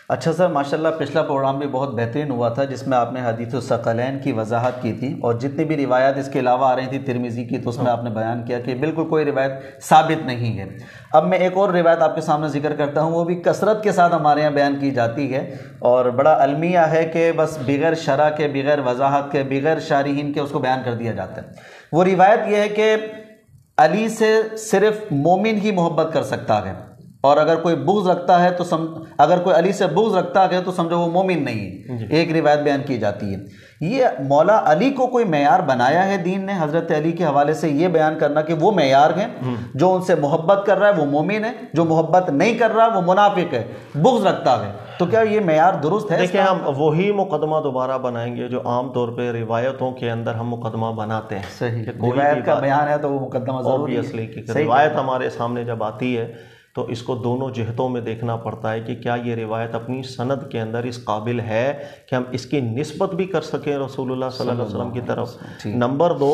اچھا سر، ماشاءاللہ پچھلا پروگرام بھی بہت بہترین ہوا تھا جس میں آپ نے حدیث الثقلین کی وضاحت کی تھی، اور جتنی بھی روایات اس کے علاوہ آ رہی تھی ترمذی کی، تو اس میں آپ نے بیان کیا کہ بالکل کوئی روایت ثابت نہیں ہے۔ اب میں ایک اور روایت آپ کے سامنے ذکر کرتا ہوں، وہ بھی کثرت کے ساتھ ہمارے یہاں بیان کی جاتی ہے اور بڑا المیہ ہے کہ بس بغیر شرح کے، بغیر وضاحت کے، بغیر شارحین کے اس کو بیان کر دیا جاتا ہے۔ وہ روایت یہ ہے کہ علی سے صرف مومن ہی محبت کر سکتا ہے، اور اگر کوئی بغض رکھتا ہے تو اگر کوئی علی سے بغض رکھتا ہے تو سمجھو وہ مومن نہیں ہے۔ ایک روایت بیان کی جاتی ہے۔ یہ مولا علی کو کوئی معیار بنایا ہے دین نے، حضرت علی کے حوالے سے یہ بیان کرنا کہ وہ معیار ہیں، جو ان سے محبت کر رہا ہے وہ مومن ہے، جو محبت نہیں کر رہا وہ منافق ہے، بغض رکھتا ہے، تو کیا یہ معیار درست ہے؟ دیکھیں، ہم وہی مقدمہ دوبارہ بنائیں گے جو عام طور پہ روایتوں کے اندر ہم مقدمہ بناتے ہیں۔ صحیح، روایت کا بیان ہے تو وہ مقدمہ ضروری ہے۔ روایت ہمارے سامنے جب آتی ہے تو اس کو دونوں جہتوں میں دیکھنا پڑتا ہے کہ کیا یہ روایت اپنی سند کے اندر اس قابل ہے کہ ہم اس کی نسبت بھی کر سکیں رسول اللہ صلی اللہ علیہ وسلم کی طرف۔ نمبر دو،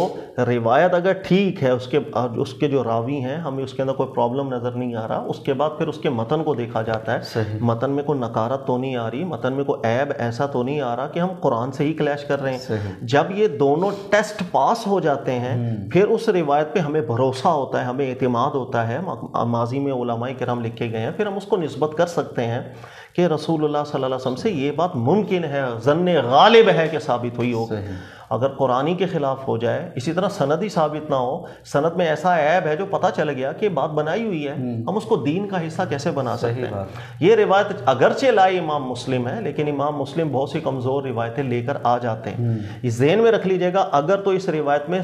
روایت اگر ٹھیک ہے، اس کے جو راوی ہیں ہمیں اس کے اندر کوئی پرابلم نظر نہیں آ رہا، اس کے بعد پھر اس کے متن کو دیکھا جاتا ہے۔ متن میں کوئی نکارت تو نہیں آ رہی، متن میں کوئی عیب ایسا تو نہیں آ رہا کہ ہم قرآن سے ہی کلیش کر رہے ہیں۔ جب یہ دونوں ٹیسٹ پاس ہو جاتے ہیں پھر اس روایت پہ ہمیں بھروسہ ہوتا ہے، ہمیں اعتماد ہوتا ہے۔ ماضی میں علماء کرام لکھے گئے ہیں، پھر ہم اس کو نسبت کر سکتے ہیں کہ رسول اللہ صلی اللہ علیہ وسلم سے یہ بات ممکن ہے، ظن غالب ہے کہ ثابت ہوئی ہو۔ اگر قرآنی کے خلاف ہو جائے، اسی طرح سند ہی ثابت نہ ہو، سند میں ایسا عیب ہے جو پتہ چل گیا کہ بات بنائی ہوئی ہے، ہم اس کو دین کا حصہ کیسے بنا سکتے ہیں؟ یہ روایت اگرچہ لائے امام مسلم ہے، لیکن امام مسلم بہت سی کمزور روایتیں لے کر آ جاتے ہیں۔ اس ذہن میں رکھ لیجئے گا، اگر تو اس روایت میں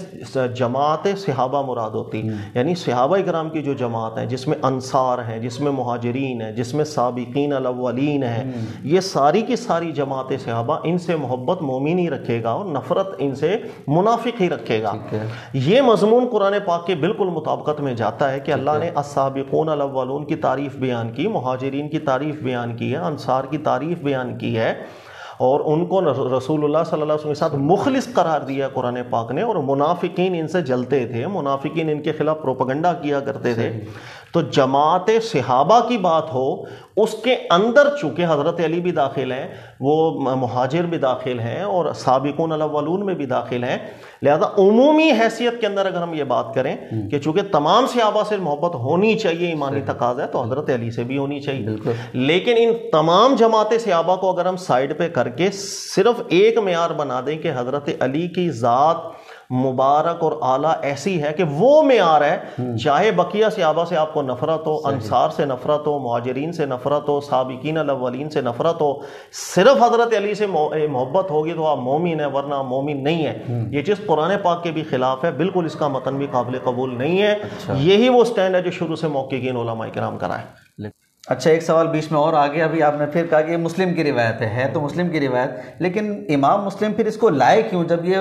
جماعت صحابہ مراد ہوتی، یعنی صحابہ کرام کی جو جماعت ہے جس میں انصار ہیں، جس میں مہاجرین ہیں، جس میں سابقین الاولین ہیں، یہ ساری کی ساری جماعت صحابہ، ان سے محبت مومن ہی رکھے گا اور نفرت ان سے منافق ہی رکھے گا۔ یہ مضمون قرآن پاک کے بالکل مطابقت میں جاتا ہے کہ اللہ نے السابقون الاولون کی تعریف بیان کی، مہاجرین کی تعریف بیان کی ہے، انصار کی تعریف بیان کی ہے، اور ان کو رسول اللہ صلی اللہ علیہ وسلم کے ساتھ مخلص قرار دیا قرآن پاک نے، اور منافقین ان سے جلتے تھے، منافقین ان کے خلاف پروپیگنڈا کیا کرتے تھے۔ تو جماعت صحابہ کی بات ہو، اس کے اندر چونکہ حضرت علی بھی داخل ہیں، وہ مہاجر بھی داخل ہیں، اور سابقون الاولون میں بھی داخل ہیں، لہذا عمومی حیثیت کے اندر اگر ہم یہ بات کریں کہ چونکہ تمام صحابہ سے محبت ہونی چاہیے، ایمانی تقاضا ہے، تو حضرت علی سے بھی ہونی چاہیے۔ لیکن ان تمام جماعت صحابہ کو اگر ہم سائڈ پہ کر کے صرف ایک معیار بنا دیں کہ حضرت علی کی ذات مبارک اور اعلیٰ ایسی ہے کہ وہ معیار ہے، چاہے بقیہ صحابہ سے آپ کو نفرت ہو، انصار سے نفرت ہو، مہاجرین سے نفرت ہو، سابقین الاولین سے نفرت ہو، صرف حضرت علی سے محبت ہوگی تو آپ مومن ہیں، ورنہ مومن نہیں ہے۔ یہ چیز قرآن پاک کے بھی خلاف ہے، بالکل اس کا متن بھی قابل قبول نہیں ہے۔ یہی وہ سٹینڈ ہے جو شروع سے محققین علماء کرام کرائے۔ اچھا، ایک سوال بیچ میں اور آگے، ابھی آپ نے پھر کہا کہ یہ مسلم کی روایت ہے تو مسلم کی روایت، لیکن امام مسلم پھر اس کو لائے کیوں جب یہ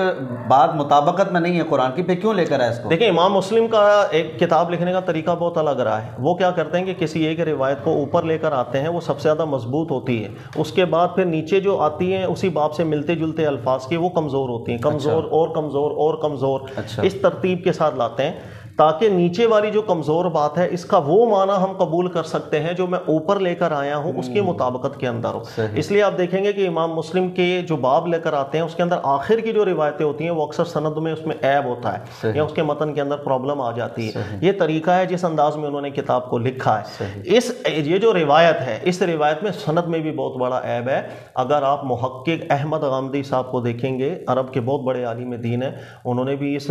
بات مطابقت میں نہیں ہے قرآن کی؟ پھر کیوں لے کر آئے اس کو؟ دیکھیں، امام مسلم کا ایک کتاب لکھنے کا طریقہ بہت الگ رہا ہے۔ وہ کیا کرتے ہیں کہ کسی ایک روایت کو اوپر لے کر آتے ہیں، وہ سب سے زیادہ مضبوط ہوتی ہے، اس کے بعد پھر نیچے جو آتی ہیں اسی باب سے ملتے جلتے الفاظ کی وہ کمزور ہوتی ہیں، کمزور اور کمزور اور کمزور، اس ترتیب کے ساتھ لاتے ہیں تاکہ نیچے والی جو کمزور بات ہے اس کا وہ معنی ہم قبول کر سکتے ہیں جو میں اوپر لے کر آیا ہوں اس کی مطابقت کے اندر ہو۔ اس لیے آپ دیکھیں گے کہ امام مسلم کے جو باب لے کر آتے ہیں اس کے اندر آخر کی جو روایتیں ہوتی ہیں وہ اکثر سند میں اس میں عیب ہوتا ہے یا اس کے متن کے اندر پرابلم آ جاتی ہے۔ یہ طریقہ ہے جس انداز میں انہوں نے کتاب کو لکھا ہے۔ یہ جو روایت ہے، اس روایت میں سند میں بھی بہت بڑا عیب ہے۔ اگر آپ محقق احمد غامدی صاحب کو دیکھیں گے، عرب کے بہت بڑے عالم دین ہیں، انہوں نے بھی اس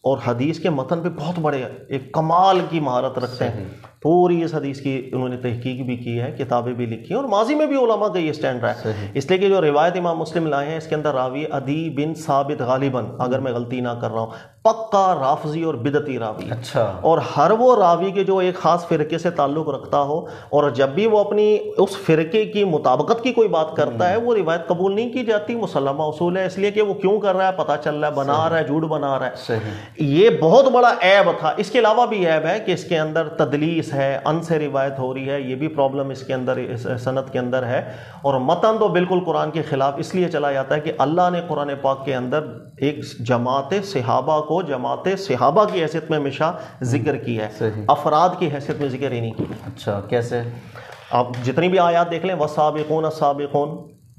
اور حدیث کے متن پہ بہت بڑے ایک کمال کی مہارت رکھتے ہیں، پوری اس حدیث کی انہوں نے تحقیق بھی کی ہے، کتابیں بھی لکھی ہیں، اور ماضی میں بھی علماء کا یہ سٹینڈ رہا ہے۔ اس لیے کہ جو روایت امام مسلم لائے ہیں اس کے اندر راوی عدی بن ثابت غالباً، اگر میں غلطی نہ کر رہا ہوں، پکا رافضی اور بدعتی راوی، اور ہر وہ راوی کے جو ایک خاص فرقے سے تعلق رکھتا ہو، اور جب بھی وہ اپنی اس فرقے کی مطابقت کی کوئی بات کرتا ہے وہ روایت قبول نہیں کی جاتی، مسلمہ اصول ہے، اس لیے کہ وہ کیوں کر رہا ہے پتہ چل رہا ہے، بنا رہا ہے، جھوٹ بنا رہا ہے۔ یہ بہت بڑا عیب تھا۔ اس کے علاوہ بھی عیب ہے کہ اس کے اندر تدلیس ہے، ان سے روایت ہو رہی ہے، یہ بھی پرابلم اس کے اندر سند کے اندر ہے، اور متن تو بالکل قرآن کے خلاف اس لیے چلا جاتا ہے کہ اللہ نے قرآن پاک کے اندر ایک جماعت صحابہ کو جماعت صحابہ کی حیثیت میں ہمیشہ ذکر کی ہے، افراد کی حیثیت میں ذکر ہی نہیں کی۔ اچھا، کیسے؟ آپ جتنی بھی آیات دیکھ لیں والسابقون السابقون،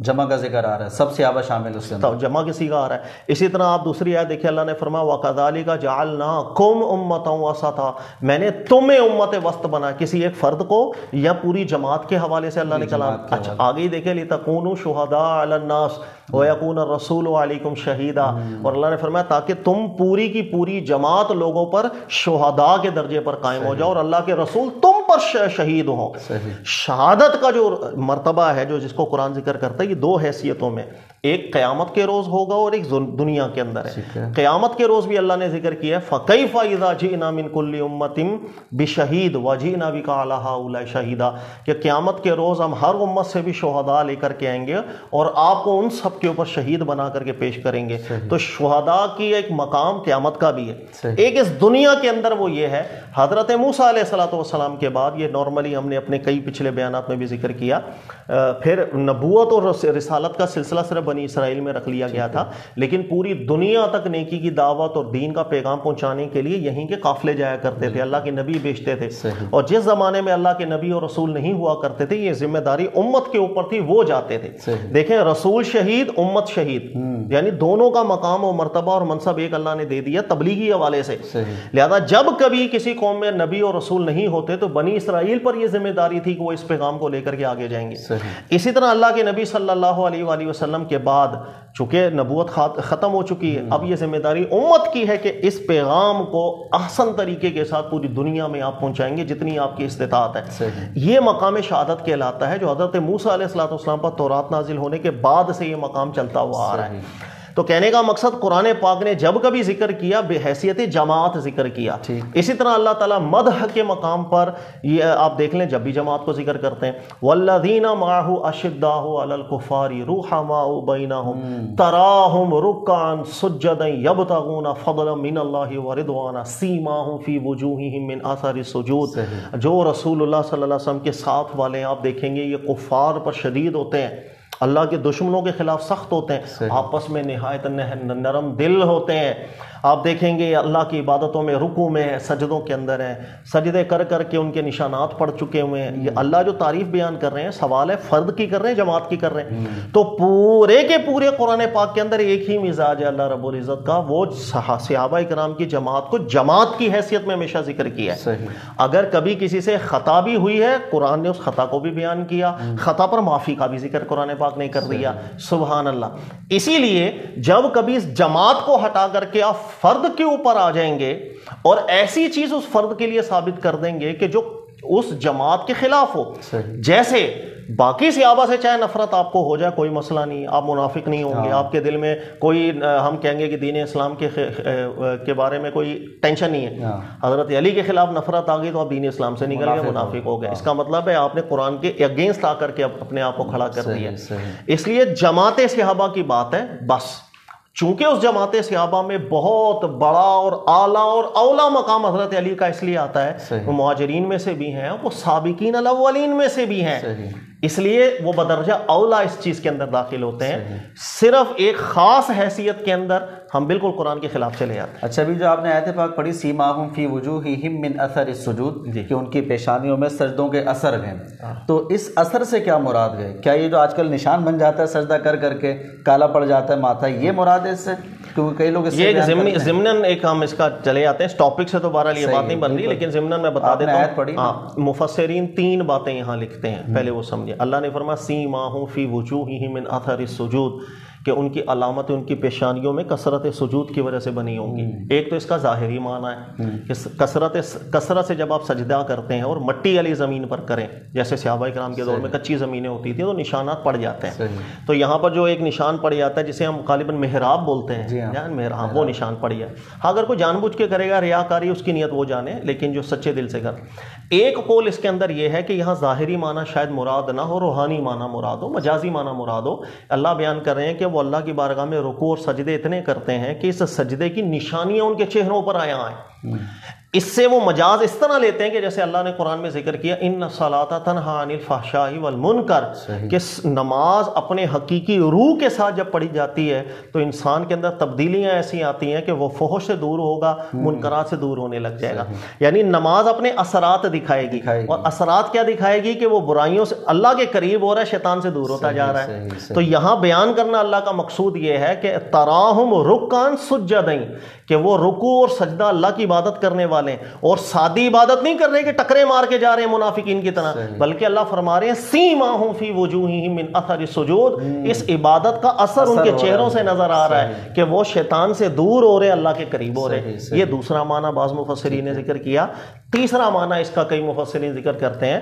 جمع کا ذکر آ رہا ہے، سب صحابہ شامل اس کے اندر، جمع کے صیغہ آ رہا ہے. اسی طرح آپ دوسری آیت دیکھیں، اللہ نے فرمایا وَكَذَلِكَ جَعَلْنَاكُمْ أُمَّةً وَسَطًا، میں نے تمہیں امت وسط بنا، کسی ایک فرد کو یا پوری جماعت کے حوالے سے اللہ نے کلام. اچھا آگے ہی دیکھیں لِتَكُونُوا شُهَدَاءَ عَلَى النَّاسِ وَيَكُونَ الرَّسُولُ عَلَيْكُمْ شَهِيدًا، اور اللہ نے فرمایا تاکہ تم پوری کی پوری جماعت لوگوں پر شہداء کے درجے پر قائم ہو جاؤ اور اللہ کے رسول تم پر شہید ہوں. شہادت کا جو مرتبہ ہے جو جس کو قرآن ذکر کرتا ہے، یہ دو حیثیتوں میں، ایک قیامت کے روز ہوگا اور ایک دنیا کے اندر ہے. قیامت کے روز بھی اللہ نے ذکر کیا ہے فَكَيْفَ إِذَا جِئْنَا مِن كُلِّ أُمَّةٍ بِشَهِيدٍ وَجِئْنَا بِكَ عَلَىٰ هَٰؤُلَاءِ شَهِيدًا، کہ قیامت کے روز ہم ہر امت سے بھی شہداء لے کر کے آئیں گے اور آپ کو ان سب کے اوپر شہید بنا کر کے پیش کریں گے. تو شہداء کی ایک مقام قیامت کا بھی ہے. ایک اس دنیا کے اندر وہ یہ ہے، حضرت موسیٰ علیہ السلام کے بعد، یہ نارملی ہم نے اپنے کئی پچھلے بیانات میں بھی ذکر کیا، پھر نبوت اور رسالت کا سلسلہ صرف بنی اسرائیل میں رکھ لیا گیا تھا، لیکن پوری دنیا تک نیکی کی دعوت اور دین کا پیغام پہنچانے کے لیے یہیں کے قافلے جایا کرتے تھے، اللہ کے نبی بھیجتے تھے. اور جس زمانے میں اللہ کے نبی اور رسول نہیں ہوا کرتے تھے، یہ ذمہ داری امت کے اوپر تھی، وہ جاتے تھے. دیکھیں رسول شہید، امت شہید، یعنی دونوں کا مقام و مرتبہ اور منصب ایک اللہ نے دے دیا تبلیغی حوالے سے. لہذا جب کبھی کسی قوم میں نبی اور رسول نہیں ہوتے تو بنی اسرائیل پر یہ ذمہ داری تھی کہ وہ اس پیغام کو لے کر کے آگے جائیں گے. اسی طرح اللہ کے نبی صلی اللہ علیہ وآلہ وسلم کے بعد چونکہ نبوت ختم ہو چکی ہے، اب یہ ذمہ داری امت کی ہے کہ اس پیغام کو احسن طریقے کے ساتھ پوری دنیا میں آپ پہنچائیں گے جتنی آپ کی استطاعت ہے. یہ مقام شہادت کہلاتا ہے جو حضرت موسیٰ علیہ السلام پر تورات نازل ہونے کے بعد سے یہ مقام چلتا ہوا آ رہا ہے. تو کہنے کا مقصد قرآن پاک نے جب کبھی ذکر کیا بے حیثیت جماعت ذکر کیا. اسی طرح اللہ تعالیٰ مدح کے مقام پر یہ آپ دیکھ لیں جب بھی جماعت کو ذکر کرتے ہیں وَالَّذِينَ مَعَهُ أَشِدَّاءُ عَلَى الْكُفَّارِ رُحَمَاءُ بَيْنَهُمْ تَرَاهُمْ رُكَّعًا سُجَّدًا يَبْتَغُونَ فَضْلًا مِّنَ اللَّهِ وَرِضْوَانًا سِيمَاهُمْ فِي وُجُوهِهِم مِّنْ آثَارِ السُّجُودِ. جو رسول اللہ صلی اللہ علیہ وسلم کے ساتھ والے ہیں آپ دیکھیں گے یہ کفار پر شدید ہوتے ہیں، اللہ کے دشمنوں کے خلاف سخت ہوتے ہیں، آپس میں نہایت نرم دل ہوتے ہیں. آپ دیکھیں گے اللہ کی عبادتوں میں رکوع میں ہیں، سجدوں کے اندر ہیں، سجدے کر کر کے ان کے نشانات پڑ چکے ہوئے ہیں. یہ اللہ جو تعریف بیان کر رہے ہیں سوال ہے فرد کی کر رہے ہیں جماعت کی کر رہے ہیں. تو پورے کے پورے قرآن پاک کے اندر ایک ہی مزاج ہے اللہ رب العزت کا، وہ صحابہ کرام کی جماعت کو جماعت کی حیثیت میں ہمیشہ ذکر کیا ہے. اگر کبھی کسی سے خطا بھی ہوئی ہے قرآن نے اس خطا کو بھی بیان کیا، خطا پر معافی کا بھی ذکر قرآن پاک نے کر دیا. سبحان اللہ. اسی لیے جب کبھی اس جماعت کو ہٹا کر کے آپ فرد کے اوپر آ جائیں گے اور ایسی چیز اس فرد کے لیے ثابت کر دیں گے کہ جو اس جماعت کے خلاف ہو، جیسے باقی صحابہ سے چاہے نفرت آپ کو ہو جائے کوئی مسئلہ نہیں، آپ منافق نہیں ہوں گے، آپ کے دل میں کوئی ہم کہیں گے کہ دین اسلام کے بارے میں کوئی ٹینشن نہیں ہے. حضرت علی کے خلاف نفرت آ گئی تو آپ دین اسلام سے نکل گئے، منافق ہو گئے. اس کا مطلب ہے آپ نے قرآن کے اگینسٹ آ کر کے اپنے آپ کو کھڑا کر دیا. اس لیے جماعت صحابہ کی بات ہے بس. چونکہ اس جماعت صحابہ میں بہت بڑا اور اعلیٰ اور اولا مقام حضرت علی کا اس لیے آتا ہے، وہ مہاجرین میں سے بھی ہیں، وہ سابقین الاولین میں سے بھی ہیں، اس لیے وہ بدرجہ اولا اس چیز کے اندر داخل ہوتے ہیں. صرف ایک خاص حیثیت کے اندر ہم بالکل قرآن کے خلاف چلے جاتے ہیں. اچھا بھی جو آپ نے آیت پاک پڑھی سیماہم فی وجوہہم من اثر السجود، کہ ان کی پیشانیوں میں سجدوں کے اثر ہیں، تو اس اثر سے کیا مراد ہے؟ کیا یہ جو آج کل نشان بن جاتا ہے سجدہ کر کر کے کالا پڑ جاتا ہے ماتھا، یہ مراد ہے اس سے؟ کیونکہ کئی لوگ یہ ضمناً ایک ہم اس کا چلے آتے ہیں، اس ٹاپک سے تو بہرحال یہ بات نہیں بن رہی، لیکن ضمناً میں بتا دیتا ہوں. مفسرین 3 باتیں یہاں لکھتے ہیں، پہلے وہ سمجھے. اللہ نے فرمایا سیماہم فی وجوہہم من اثر السجود، کہ ان کی علامت ان کی پیشانیوں میں کثرت سجود کی وجہ سے بنی ہوں گی. ایک تو اس کا ظاہری معنی ہے کہ کثرت سے جب آپ سجدہ کرتے ہیں اور مٹی والی زمین پر کریں، جیسے صحابہ کرام کے دور میں کچی زمینیں ہوتی تھیں تو نشانات پڑ جاتے ہیں. تو یہاں پر جو ایک نشان پڑ جاتا ہے جسے ہم غالباً محراب بولتے ہیں، محراب، وہ نشان پڑ جائے. اگر کوئی جان بوجھ کے کرے گا ریاکاری اس کی نیت وہ جانے، لیکن جو سچے دل سے کر. ایک قول اس کے اندر یہ ہے کہ یہاں ظاہری معنی شاید مراد نہ ہو، روحانی معنی مراد ہو، مجازی معنی مراد ہو. اللہ بیان کر رہے ہیں کہ وہ اللہ کی بارگاہ میں رکوع اور سجدے اتنے کرتے ہیں کہ اس سجدے کی نشانیاں ان کے چہروں پر آیا ہیں. اس سے وہ مجاز اس طرح لیتے ہیں کہ جیسے اللہ نے قرآن میں ذکر کیا ان الصلاۃ تنہی عن الفحشاء والمنکر، کہ نماز اپنے حقیقی روح کے ساتھ جب پڑھی جاتی ہے تو انسان کے اندر تبدیلیاں ایسی آتی ہیں کہ وہ فحش سے دور ہوگا، منکرات سے دور ہونے لگ جائے گا۔ یعنی نماز اپنے اثرات دکھائے گی، اور اثرات کیا دکھائے گی کہ وہ برائیوں سے اللہ کے قریب ہو رہا ہے، شیطان سے دور ہوتا جا رہا ہے۔ تو یہاں بیان کرنا اللہ کا مقصود یہ ہے کہ تراہم رکعا سجدین، کہ وہ رکوع اور سجدہ اللہ کی عبادت کرنے والے ہیں، اور سادی عبادت نہیں کر رہے کہ ٹکرے مار کے جا رہے ہیں منافقین کی طرح، بلکہ اللہ فرما رہے ہیں سیماہم فی وجوہہم من اثر السجود، اس عبادت کا اثر ان کے چہروں سے نظر آ رہا ہے کہ وہ شیطان سے دور ہو رہے، اللہ کے قریب ہو رہے۔ یہ دوسرا معنی بعض مفسرین نے ذکر کیا۔ تیسرا معنی اس کا کئی مفسرین ذکر کرتے ہیں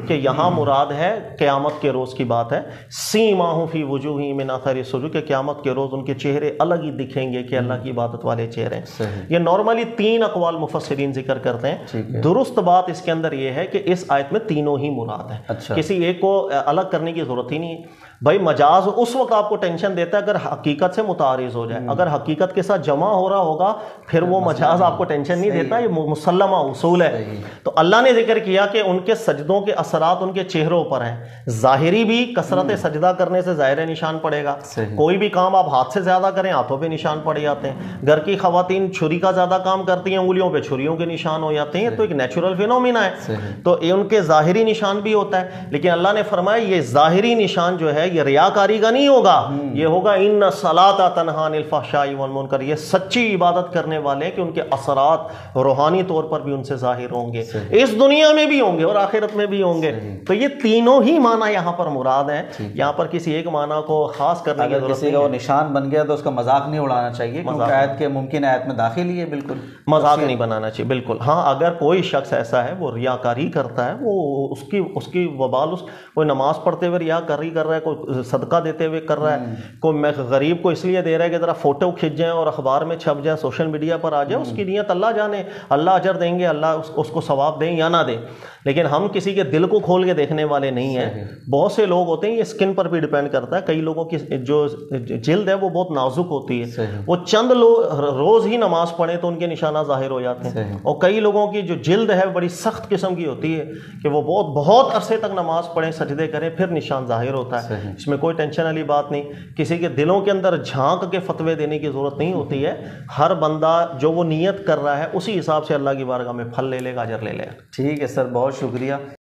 کہ یہاں مراد ہے قیامت کے روز کی بات ہے، سیماہم فی وجوہہم من اثر السجود، کہ قیامت کے روز ان کے چہرے الگ ہی دکھیں گے کہ اللہ کی عبادت والے چہرے ہیں۔ یہ نارملی 3 اقوال مفسرین ذکر کرتے ہیں۔ درست بات اس کے اندر یہ ہے کہ اس آیت میں تینوں ہی مراد ہیں، کسی ایک کو الگ کرنے کی ضرورت ہی نہیں ہے۔ بھائی مجاز اس وقت آپ کو ٹینشن دیتا ہے اگر حقیقت سے متعارض ہو جائے، اگر حقیقت کے ساتھ جمع ہو رہا ہوگا پھر وہ مجاز آپ کو ٹینشن نہیں دیتا، یہ مسلمہ اصول ہے۔ تو اللہ نے ذکر کیا کہ ان کے سجدوں کے اثرات ان کے چہروں پر ہیں، ظاہری بھی کثرت سجدہ کرنے سے ظاہر نشان پڑے گا، کوئی بھی کام آپ ہاتھ سے زیادہ کریں ہاتھوں پہ نشان پڑ جاتے ہیں، گھر کی خواتین چھری کا زیادہ کام کرتی ہیں انگلیوں پہ چھریوں کے نشان ہو جاتے ہیں، تو ایک نیچرل فینومینا ہے، تو یہ ان کے ظاہری نشان بھی ہوتا ہے۔ لیکن اللہ نے فرمایا یہ ظاہری نشان جو ہے یہ ریاکاری کا نہیں ہوگا، یہ ہوگا ان الصلاۃ تنہی عن الفحشاء والمنکر، یہ سچی عبادت کرنے والے کہ ان کے اثرات روحانی طور پر بھی ان سے ظاہر ہوں گے، اس دنیا میں بھی ہوں گے اور آخرت میں بھی ہوں گے۔ تو یہ تینوں ہی معنی یہاں پر مراد ہیں، یہاں پر کسی ایک معنی کو خاص کرنے کی ضرورت نہیں ہے۔ کسی کا وہ نشان بن گیا تو اس کا مذاق نہیں اڑانا چاہیے، کیونکہ آیت کے ممکن آیت میں داخل ہی ہے، بالکل مذاق نہیں بنانا چاہیے، بالکل۔ ہاں اگر کوئی شخص ایسا ہے وہ ریاکاری کرتا ہے، وہ اس کی وبال، کوئی نماز پڑھتے ہوئے ریاکاری کر رہا ہے، کوئی صدقہ دیتے ہوئے کر رہا ہے، کوئی غریب کو اس لیے دے رہا ہے کہ ذرا فوٹو کھنچ جائیں اور اخبار میں چھپ جائے، سوشل میڈیا پر آ جائے، اس کی نیت اللہ جانے، اللہ اجر دیں گے، اللہ اس کو ثواب دیں یا نہ دیں، لیکن ہم کسی کے دل کو کھول کے دیکھنے والے نہیں ہیں۔ بہت سے لوگ ہوتے ہیں، یہ اسکن پر بھی ڈیپینڈ کرتا ہے، کئی لوگوں کی جو جلد ہے وہ بہت نازک ہوتی ہے، وہ چند روز ہی نماز پڑھیں تو ان کے نشانات ظاہر ہو جاتے ہیں، اور کئی لوگوں کی جو جلد ہے بڑی سخت قسم کی ہوتی ہے کہ وہ بہت عرصے تک نماز پڑھیں، سجدے کریں، پھر نشان ظاہر ہوتا ہے۔ اس میں کوئی ٹینشن والی بات نہیں، کسی کے دلوں کے اندر جھانک کے فتوے دینے کی ضرورت نہیں ہوتی ہے، ہر بندہ جو وہ نیت کر رہا ہے اسی حساب سے اللہ کی بارگاہ میں پھل لے لے گا، اجر لے لے گا۔ ٹھیک ہے سر، بہت شکریہ۔